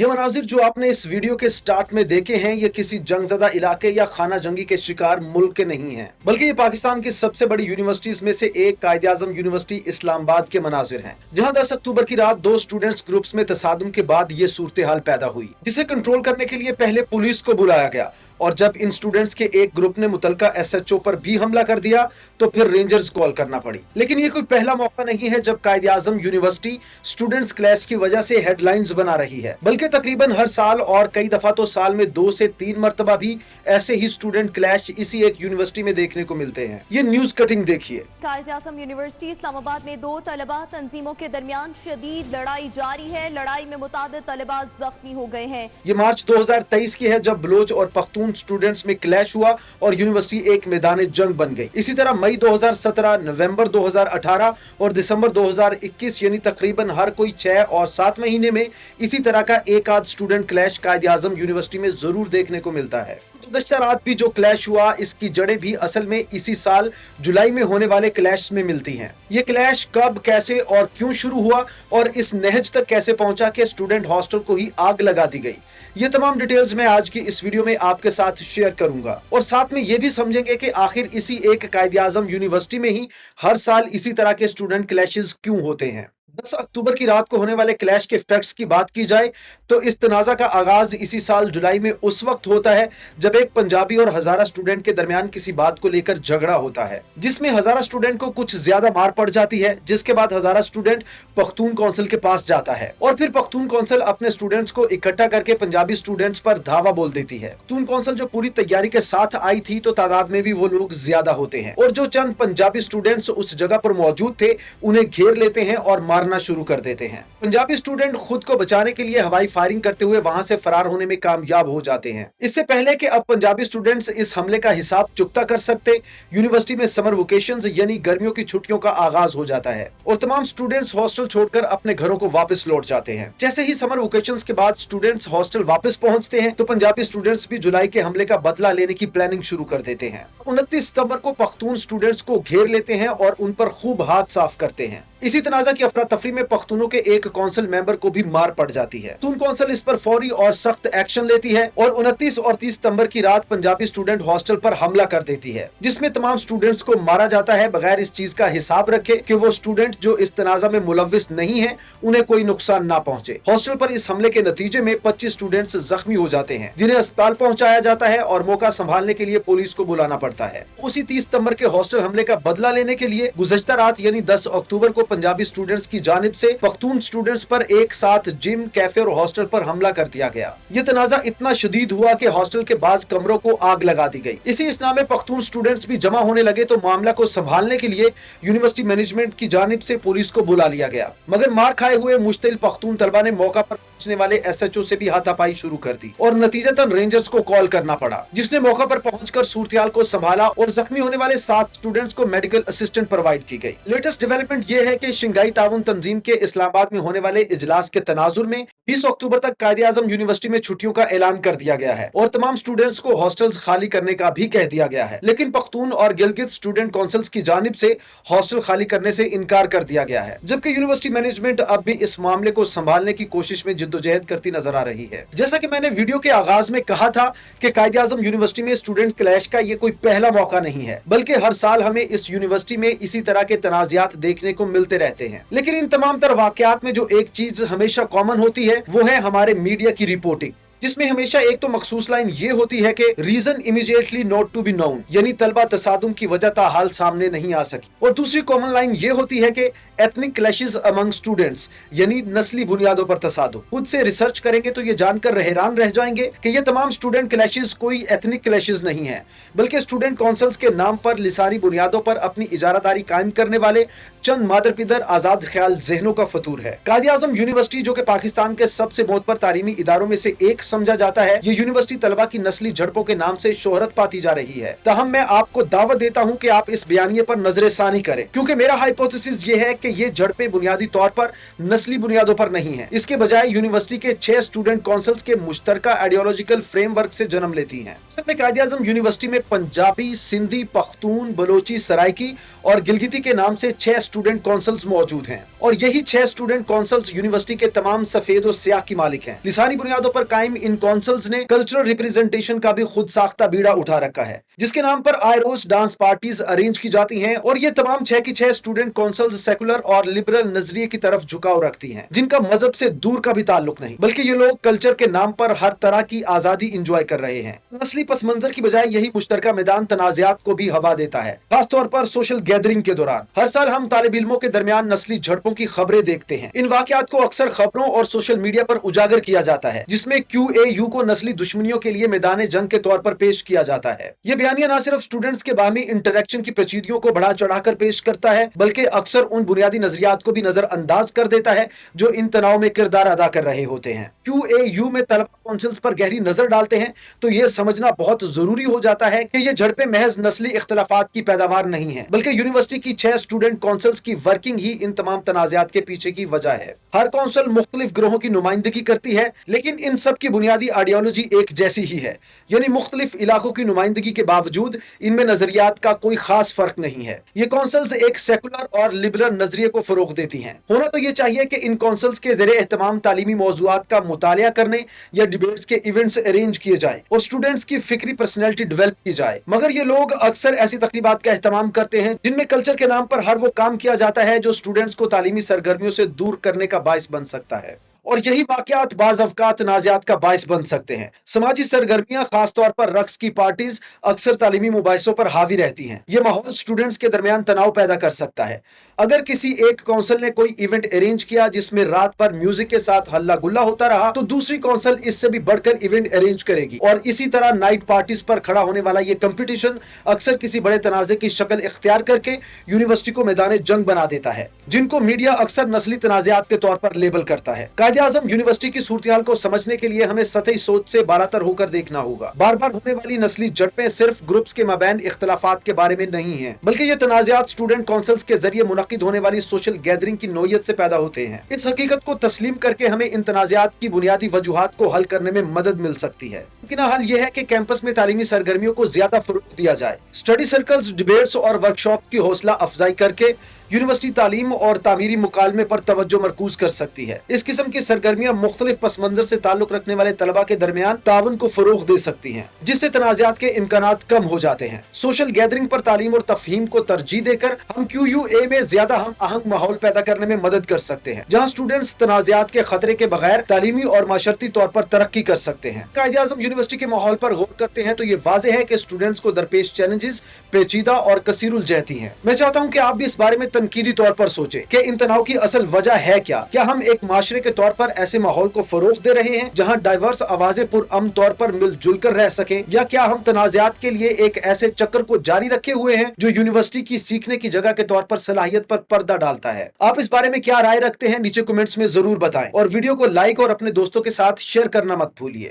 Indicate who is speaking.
Speaker 1: ये मनाजिर जो आपने इस वीडियो के स्टार्ट में देखे हैं, ये किसी जंगज़दा इलाके या खाना जंगी के शिकार मुल्क के नहीं हैं, बल्कि ये पाकिस्तान की सबसे बड़ी यूनिवर्सिटीज में से एक कायद-ए-आज़म यूनिवर्सिटी इस्लामाबाद के मनाजिर हैं, जहां 10 अक्टूबर की रात दो स्टूडेंट्स ग्रुप्स में तसादुम के बाद ये सूरत हाल पैदा हुई, जिसे कंट्रोल करने के लिए पहले पुलिस को बुलाया गया और जब इन स्टूडेंट्स के एक ग्रुप ने मुतलका एसएचओ पर भी हमला कर दिया तो फिर रेंजर्स कॉल करना पड़ी। लेकिन ये कोई पहला मौका नहीं है जब कायद-ए-आज़म यूनिवर्सिटी स्टूडेंट्स क्लैश की वजह से हेडलाइंस बना रही है, बल्कि तकरीबन हर साल और कई दफा तो साल में 2 से 3 मरतबा भी ऐसे ही स्टूडेंट क्लैश इसी एक यूनिवर्सिटी में देखने को मिलते हैं। ये न्यूज कटिंग देखिए।
Speaker 2: कायद-ए-आज़म यूनिवर्सिटी इस्लामाबाद में 2 तलबा तंजीमों के दरमियान शदीद लड़ाई जारी है। लड़ाई में मुतादिद तलबा जख्मी हो गए हैं।
Speaker 1: ये मार्च 2023 की है जब बलोच और पख्तून स्टूडेंट्स में क्लैश हुआ और यूनिवर्सिटी एक मैदान जंग बन गई। इसी तरह मई 2017, नवंबर 2018 और दिसंबर 2021 यानी तकरीबन हर कोई 6 और 7 महीने में इसी तरह का एक आध स्टूडेंट क्लैश कायद-ए-आज़म यूनिवर्सिटी में जरूर देखने को मिलता है। गुज़श्ता रात भी जो क्लैश हुआ, इसकी जड़ें भी असल में इसी साल जुलाई में होने वाले क्लैश में मिलती हैं। ये क्लैश कब, कैसे और क्यों शुरू हुआ और इस नहज तक कैसे पहुंचा कि स्टूडेंट हॉस्टल को ही आग लगा दी गई, ये तमाम डिटेल्स मैं आज की इस वीडियो में आपके साथ शेयर करूंगा और साथ में ये भी समझेंगे कि आखिर इसी एक कायद-ए-आज़म यूनिवर्सिटी में ही हर साल इसी तरह के स्टूडेंट क्लैशेस क्यों होते हैं। 10 अक्टूबर की रात को होने वाले क्लैश के फैक्ट्स की बात की जाए तो इस तनाज़ा का आगाज इसी साल जुलाई में उस वक्त होता है जब एक पंजाबी और हजारा स्टूडेंट के दरमियान किसी बात को लेकर झगड़ा होता है, जिसमें हजारा स्टूडेंट को कुछ ज्यादा मार पड़ जाती है, जिसके बाद हजारा स्टूडेंट पख्तून काउंसिल के पास जाता है और फिर पख्तून काउंसिल अपने स्टूडेंट्स को इकट्ठा करके पंजाबी स्टूडेंट्स पर धावा बोल देती है। पख्तून काउंसिल जो पूरी तैयारी के साथ आई थी तो तादाद में भी वो लोग ज्यादा होते हैं और जो चंद पंजाबी स्टूडेंट्स उस जगह पर मौजूद थे उन्हें घेर लेते हैं और मारना शुरू कर देते हैं। पंजाबी स्टूडेंट खुद को बचाने के लिए हवाई फायरिंग करते हुए वहां से फरार होने में कामयाब हो जाते हैं। इससे पहले कि अब पंजाबी स्टूडेंट्स इस हमले का हिसाब चुकता कर सकते, यूनिवर्सिटी में समर वेकेशंस यानी गर्मियों की छुट्टियों का आगाज हो जाता है और तमाम स्टूडेंट्स हॉस्टल छोड़कर अपने घरों को वापस लौट जाते हैं। जैसे ही समर वेकेशंस के बाद स्टूडेंट्स हॉस्टल वापस पहुंचते हैं तो पंजाबी स्टूडेंट्स भी जुलाई के हमले का बदला लेने की प्लानिंग शुरू कर देते हैं। 29 सितंबर को पख्तून स्टूडेंट्स को घेर लेते हैं और उन पर खूब हाथ साफ करते हैं। इसी तनाज़ा की अफरा तफरी में पख्तूनों के एक काउंसिल मेंबर को भी मार पड़ जाती है। पख्तून काउंसिल इस पर फौरी और सख्त एक्शन लेती है और 29 और 30 सितंबर की रात पंजाबी स्टूडेंट हॉस्टल पर हमला कर देती है, जिसमें तमाम स्टूडेंट्स को मारा जाता है बगैर इस चीज का हिसाब रखे कि वो स्टूडेंट जो इस तनाज़ा में मुलव्विस नहीं है उन्हें कोई नुकसान ना पहुंचे। हॉस्टल पर इस हमले के नतीजे में 25 स्टूडेंट्स जख्मी हो जाते हैं, जिन्हें अस्पताल पहुंचाया जाता है और मौका संभालने के लिए पुलिस को बुलाना पड़ता है। उसी 30 सितंबर के हॉस्टल हमले का बदला लेने के लिए गुज़श्ता रात यानी 10 अक्टूबर को पंजाबी स्टूडेंट्स की जानिब से पख्तून स्टूडेंट्स पर एक साथ जिम, कैफे और हॉस्टल पर हमला कर दिया गया। ये तनाज़ा इतना शदीद हुआ कि हॉस्टल के बाज़ कमरों को आग लगा दी गई। इसी इसना में पख्तून स्टूडेंट्स भी जमा होने लगे तो मामला को संभालने के लिए यूनिवर्सिटी मैनेजमेंट की जानिब से पुलिस को बुला लिया गया, मगर मार खाए हुए मुश्तिल पख्तून तलबा ने मौका पर पहुंचने वाले एसएचओ से भी हाथापाई शुरू कर दी और नतीजतन रेंजर्स को कॉल करना पड़ा, जिसने मौका पर पहुंचकर सूरत-ए-हाल को संभाला और जख्मी होने वाले 7 स्टूडेंट्स को मेडिकल असिस्टेंट प्रोवाइड की गई। लेटेस्ट डेवलपमेंट ये है कि शंघाई ताउन तंजीम के इस्लामाबाद में होने वाले इजलास के तनाजुर में 20 अक्टूबर तक कायद-ए-आज़म यूनिवर्सिटी में छुट्टियों का ऐलान कर दिया गया है और तमाम स्टूडेंट्स को हॉस्टल्स खाली करने का भी कह दिया गया है, लेकिन पख्तून और गिलगित स्टूडेंट काउंसिल्स की जानिब से हॉस्टल खाली करने से इनकार कर दिया गया है, जबकि यूनिवर्सिटी मैनेजमेंट अब भी इस मामले को संभालने की कोशिश में जिद्दोजहद करती नजर आ रही है। जैसा कि मैंने वीडियो के आगाज में कहा था कि कायद-ए-आज़म यूनिवर्सिटी में स्टूडेंट क्लैश का ये कोई पहला मौका नहीं है, बल्कि हर साल हमें इस यूनिवर्सिटी में इसी तरह के तनाज़ात देखने को मिलते रहते हैं। लेकिन इन तमाम तर वाकयात में जो एक चीज हमेशा कॉमन होती है वो है हमारे मीडिया की रिपोर्टिंग, जिसमें हमेशा एक तो मखसूस लाइन ये होती है कि reason immediately not to be known, यानी तलबा तसादुम की वजह ताहाल सामने नहीं आ सकी, और दूसरी कॉमन लाइन ये होती है कि एथनिक क्लैशेस अमंग स्टूडेंट्स, यानी नस्ली बुनियादों पर तसादुम। खुद से रिसर्च करेंगे तो ये जानकर हैरान रह जाएंगे कि ये तमाम स्टूडेंट क्लैशेस कोई एथनिक क्लैशेस नहीं है, बल्कि स्टूडेंट काउंसिल्स के नाम पर लिसानी बुनियादों पर अपनी इजारादारी कायम करने वाले चंद मादर पिदर आजाद ख्याल जहनों का फतूर है। कायद-ए-आज़म यूनिवर्सिटी जो कि पाकिस्तान के सबसे मोतबर तालीमी इदारों में से एक समझा जाता है, ये यूनिवर्सिटी तलबा की नस्ली झड़पों के नाम से शोहरत पाती जा रही है। ताहम मैं आपको दावत देता हूँ कि आप इस बयानिए पर नजर सानी करें, क्योंकि मेरा हाइपोथेसिस ये है कि कि ये झड़पें बुनियादी तौर पर नस्ली बुनियादों पर नहीं है, इसके बजाय यूनिवर्सिटी के 6 स्टूडेंट काउंसिल्स के मुश्तरका आइडियोलॉजिकल फ्रेमवर्क से जन्म लेती हैं। असल में कायदे-आज़म यूनिवर्सिटी में पंजाबी, सिंधी, पख्तून, बलोची, सराइकी और गिलगिती के नाम से 6 स्टूडेंट काउंसिल्स मौजूद हैं और यही 6 स्टूडेंट काउंसिल्स यूनिवर्सिटी के तमाम सफेद और स्याह की मालिक हैं। लिसानी बुनियादों पर कायम इन काउंसिल्स ने कल्चरल रिप्रेजेंटेशन का भी खुद साख्ता बीड़ा उठा रखा है, जिसके नाम पर आए रोज डांस पार्टीज अरेंज की जाती हैं और ये तमाम 6 की 6 स्टूडेंट काउंसिल्स सेकुलर और लिबरल नजरिए की तरफ झुकाव रखती हैं, जिनका मजहब से दूर का भी ताल्लुक नहीं, बल्कि ये लोग कल्चर के नाम पर हर तरह की आजादी इंजॉय कर रहे हैं। नस्ली पस मंजर की बजाय यही मुश्तरका मैदान तनाज़ात को भी हवा देता है, खासतौर पर सोशल गैदरिंग के दौरान। हर साल हम तालिब इल्मों के दरमियान नस्ली झड़पों की खबरें देखते हैं। इन वाकयात को अक्सर खबरों और सोशल मीडिया पर उजागर किया जाता है, जिसमें QAU को नस्ली दुश्मनियों के लिए मैदान जंग के तौर पर पेश किया जाता है। ये बयानिया न सिर्फ स्टूडेंट्स के बाहमी इंटरेक्शन की पेचीदगियों को बढ़ा चढ़ाकर पेश करता है, बल्कि अक्सर उन बुनियादी नजरियात को भी नजरअंदाज कर देता है जो इन तनाव में किरदार अदा कर रहे होते हैं। QAU में तलबा काउंसिल्स पर गहरी नजर डालते हैं तो यह समझना बहुत जरूरी हो जाता है कि ये झड़पें महज नस्ली इख्तलाफात की पैदावार नहीं है, बल्कि यूनिवर्सिटी की 6 स्टूडेंट काउंसिल्स की वर्किंग ही इन तमाम तनाज़ात के पीछे की वजह है। हर काउंसिल मुख्तलिफ ग्रोहों की नुमाइंदगी करती है, लेकिन इन सब की बुनियादी आइडियोलॉजी एक जैसी ही है, यानी मुख्तलिफ इलाकों की नुमाइंदगी के बावजूद इनमें नजरियात का कोई खास फर्क नहीं है। ये काउंसिल्स एक सेकुलर और लिबरल नजरिए को फरोग देती हैं। होना तो ये चाहिए कि इन काउंसिल्स के ज़रिए एहतमाम तालीमी मौज़ूआत का मुतालिया करने या डिबेट्स के इवेंट्स अरेंज किए जाए और स्टूडेंट्स की फिक्री पर्सनैलिटी डेवलप की जाए, मगर ये लोग अक्सर ऐसी तकरीबात का एहतमाम करते हैं जिनमें कल्चर के नाम पर हर वो काम किया जाता है जो स्टूडेंट्स को तालीमी सरगर्मियों से दूर करने का बाइस बन सकता है, और यही वाकयात बाज़ अवकात तनाज़ात का बाइस बन सकते हैं। समाजी सरगर्मियां, खासतौर पर रक्स की पार्टीज, अक्सर तालीमी मुबाहिसों पर हावी रहती हैं। ये माहौल स्टूडेंट्स के दरमियान तनाव पैदा कर सकता है। अगर किसी एक काउंसिल ने कोई इवेंट अरेंज किया जिसमें रात भर म्यूजिक के साथ हल्ला गुल्ला होता रहा, तो दूसरी काउंसिल इससे भी बढ़कर इवेंट अरेंज करेगी और इसी तरह नाइट पार्टीज पर खड़ा होने वाला ये कंपटीशन अक्सर किसी बड़े तनाज़े की शक्ल इख्तियार करके यूनिवर्सिटी को मैदान जंग बना देता है, जिनको मीडिया अक्सर नस्ली तनाज़ात के तौर पर लेबल करता है। कायदे-आज़म यूनिवर्सिटी की सूरत-ए-हाल को समझने के लिए हमें सतही सोच से बालातर होकर देखना होगा। बार बार होने वाली नस्ली झड़पें सिर्फ ग्रुप्स के माबैन इख्तलाफात के बारे में नहीं है, बल्कि ये तनाज़ात स्टूडेंट काउंसिल्स के जरिए मुनक्किद होने वाली सोशल गैदरिंग की नौयत से पैदा होते हैं। इस हकीकत को तस्लीम करके हमें इन तनाज़ात की बुनियादी वजूहात को हल करने में मदद मिल सकती है। मुमकिन हल यह है कि कैंपस में तालीमी सरगर्मियों को ज्यादा फरोग दिया जाए। स्टडी सर्कल्स, डिबेट्स और वर्कशॉप की हौसला अफजाई करके यूनिवर्सिटी तालीम और तामीरी मुकालमे पर तवज्जो मरकूज कर सकती है। इस किस्म की सरगर्मियां मुख्तलिफ पस मंजर से ताल्लुक रखने वाले तलबा के दरमियान तावन को फरोग दे सकती हैं, जिससे तनाज़ात के इम्कानात कम हो जाते हैं। सोशल गैदरिंग पर तालीम और तफहीम को तरजीह देकर हम QUA में ज्यादा हम आहंग माहौल पैदा करने में मदद कर सकते हैं, जहाँ स्टूडेंट्स तनाज़ात के खतरे के बगैर तालीमी और माशरती तौर पर तरक्की कर सकते हैं। कायदे-आज़म यूनिवर्सिटी के माहौल पर गौर करते हैं तो ये वाज़ेह है कि स्टूडेंट्स को दरपेश चैलेंजेस पेचीदा और कसीरुल जहती हैं। मैं चाहता हूँ कि आप भी इस बारे में तनकीदी तौर पर सोचें कि इन तनाव की असल वजह है क्या हम एक माशरे के तौर पर ऐसे माहौल को फरोग दे रहे हैं जहाँ डाइवर्स आवाजें पुरअमन तौर पर मिलजुल कर रह सकें, या क्या हम तनाज़ात के लिए एक ऐसे चक्कर को जारी रखे हुए हैं जो यूनिवर्सिटी की सीखने की जगह के तौर पर सलाहियत पर पर्दा डालता है। आप इस बारे में क्या राय रखते हैं नीचे कमेंट्स में जरूर बताएं और वीडियो को लाइक और अपने दोस्तों के साथ शेयर करना मत भूलिए।